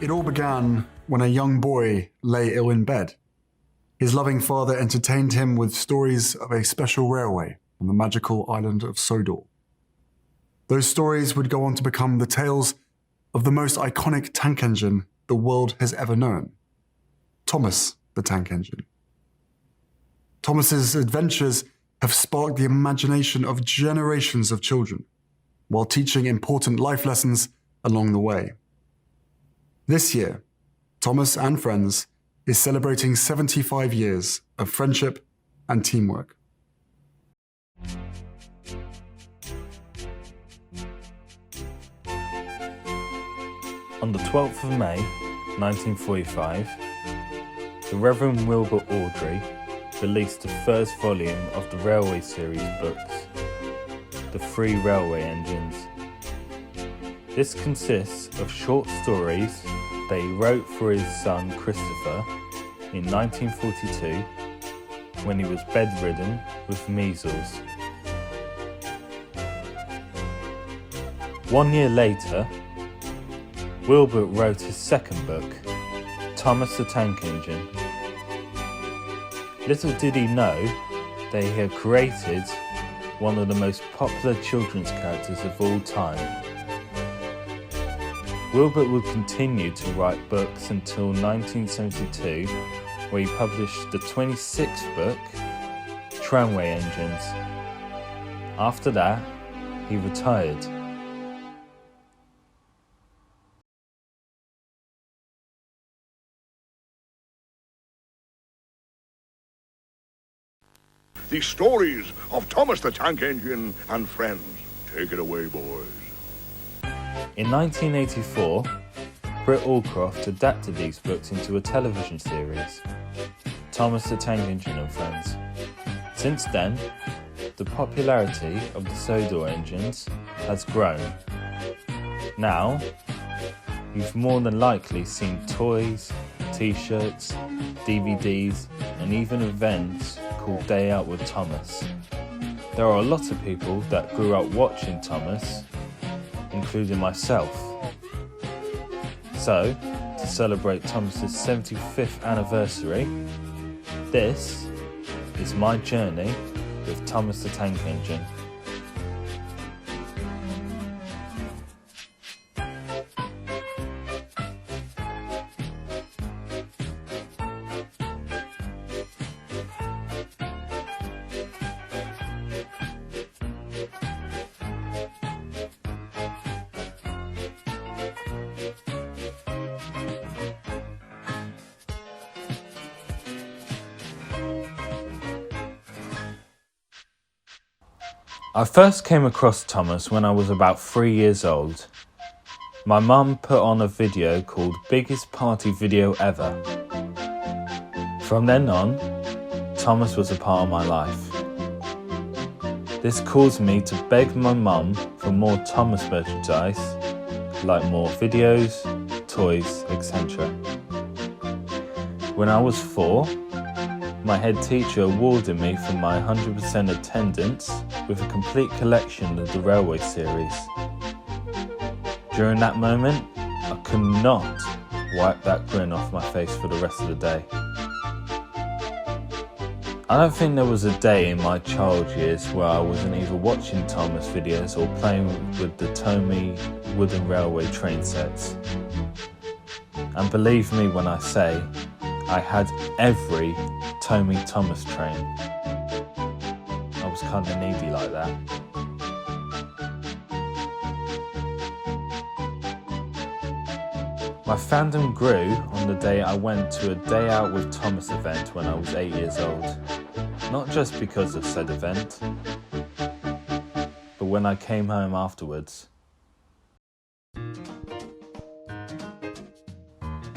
It all began when a young boy lay ill in bed. His loving father entertained him with stories of a special railway on the magical island of Sodor. Those stories would go on to become the tales of the most iconic tank engine the world has ever known, Thomas the Tank Engine. Thomas's adventures have sparked the imagination of generations of children, while teaching important life lessons along the way. This year, Thomas and Friends is celebrating 75 years of friendship and teamwork. On the 12th of May, 1945, the Reverend Wilbur Awdry released the first volume of the Railway series books, The 3 Railway Engines. This consists of short stories that he wrote for his son Christopher in 1942 when he was bedridden with measles. 1 year later, Wilbur wrote his second book, Thomas the Tank Engine. Little did he know that he had created one of the most popular children's characters of all time. Wilbur would continue to write books until 1972, where he published the 26th book, Tramway Engines. After that, he retired. The stories of Thomas the Tank Engine and Friends. Take it away, boys. In 1984, Britt Allcroft adapted these books into a television series, Thomas the Tank Engine and Friends. Since then, the popularity of the Sodor engines has grown. Now, you've more than likely seen toys, t-shirts, DVDs, and even events called Day Out with Thomas. There are a lot of people that grew up watching Thomas, including myself. So, to celebrate Thomas's 75th anniversary, this is my journey with Thomas the Tank Engine. I first came across Thomas when I was about 3 years old. My mum put on a video called Biggest Party Video Ever. From then on, Thomas was a part of my life. This caused me to beg my mum for more Thomas merchandise, like more videos, toys, etc. When I was 4, my head teacher awarded me for my 100% attendance with a complete collection of the Railway series. During that moment, I could not wipe that grin off my face for the rest of the day. I don't think there was a day in my child years where I wasn't either watching Thomas videos or playing with the Tomy wooden railway train sets. And believe me when I say, I had every Tomy Thomas train. I was kinda needy like that. My fandom grew on the day I went to a Day Out with Thomas event when I was 8 years old. Not just because of said event, but when I came home afterwards.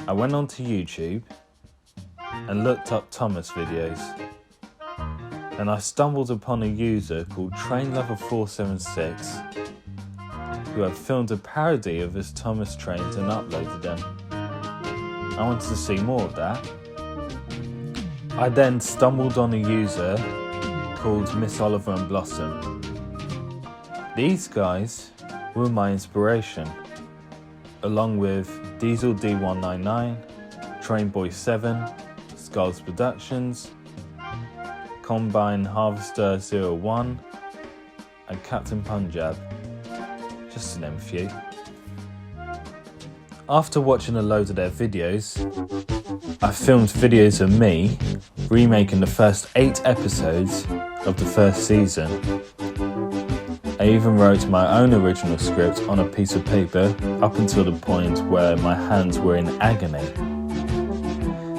I went onto YouTube and looked up Thomas videos, and I stumbled upon a user called TrainLover476 who had filmed a parody of his Thomas trains and uploaded them. I wanted to see more of that. I then stumbled on a user called Miss Oliver and Blossom. These guys were my inspiration. along with Diesel D199, Trainboy 7, Skulls Productions, Combine Harvester 01, and Captain Punjab, just to name a few. After watching a load of their videos, I filmed videos of me remaking the first 8 episodes of the first season. I even wrote my own original script on a piece of paper up until the point where my hands were in agony.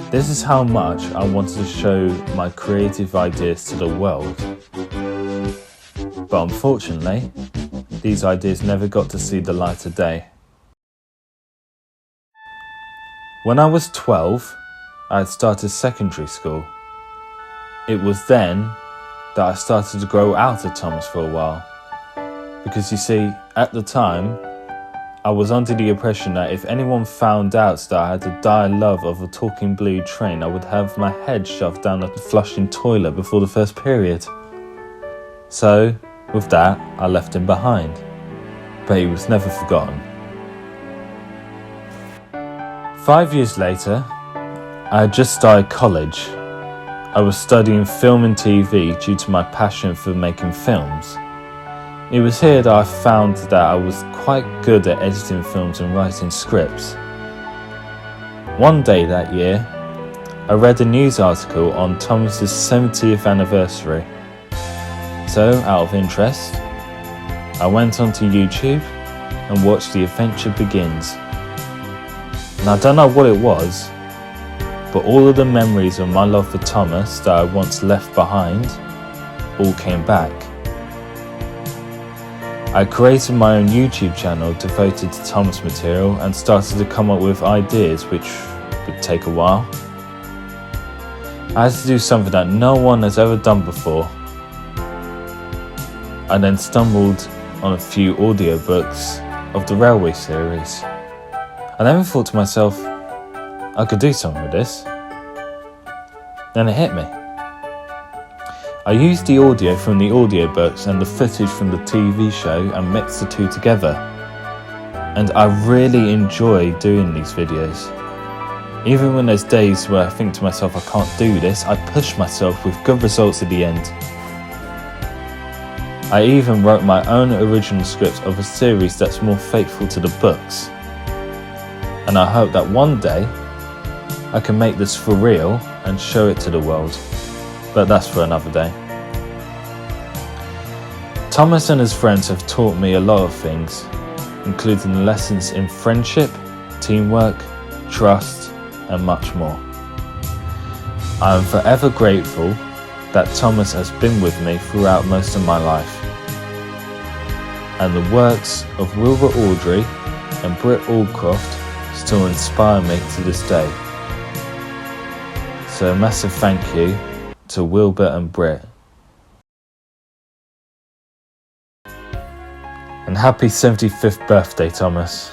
This is how much I wanted to show my creative ideas to the world. But unfortunately, these ideas never got to see the light of day. When I was 12, I had started secondary school. It was then that I started to grow out of Thomas for a while. Because you see, at the time, I was under the impression that if anyone found out that I had the dire love of a talking blue train, I would have my head shoved down a flushing toilet before the first period. So, with that, I left him behind. But he was never forgotten. 5 years later, I had just started college. I was studying film and TV due to my passion for making films. It was here that I found that I was quite good at editing films and writing scripts. One day that year, I read a news article on Thomas's 70th anniversary. So, out of interest, I went onto YouTube and watched The Adventure Begins. And I don't know what it was, but all of the memories of my love for Thomas that I once left behind all came back. I created my own YouTube channel devoted to Thomas material and started to come up with ideas which would take a while. I had to do something that no one has ever done before. I then stumbled on a few audiobooks of the Railway series. I never thought to myself, I could do something with this. Then it hit me. I used the audio from the audiobooks and the footage from the TV show and mixed the two together. And I really enjoy doing these videos. Even when there's days where I think to myself I can't do this, I push myself with good results at the end. I even wrote my own original script of a series that's more faithful to the books. And I hope that one day I can make this for real and show it to the world. But that's for another day. Thomas and his friends have taught me a lot of things, including lessons in friendship, teamwork, trust, and much more. I am forever grateful that Thomas has been with me throughout most of my life. And the works of Wilbur Awdry and Britt Allcroft still inspire me to this day. So a massive thank you to Wilbur and Britt. And happy 75th birthday, Thomas.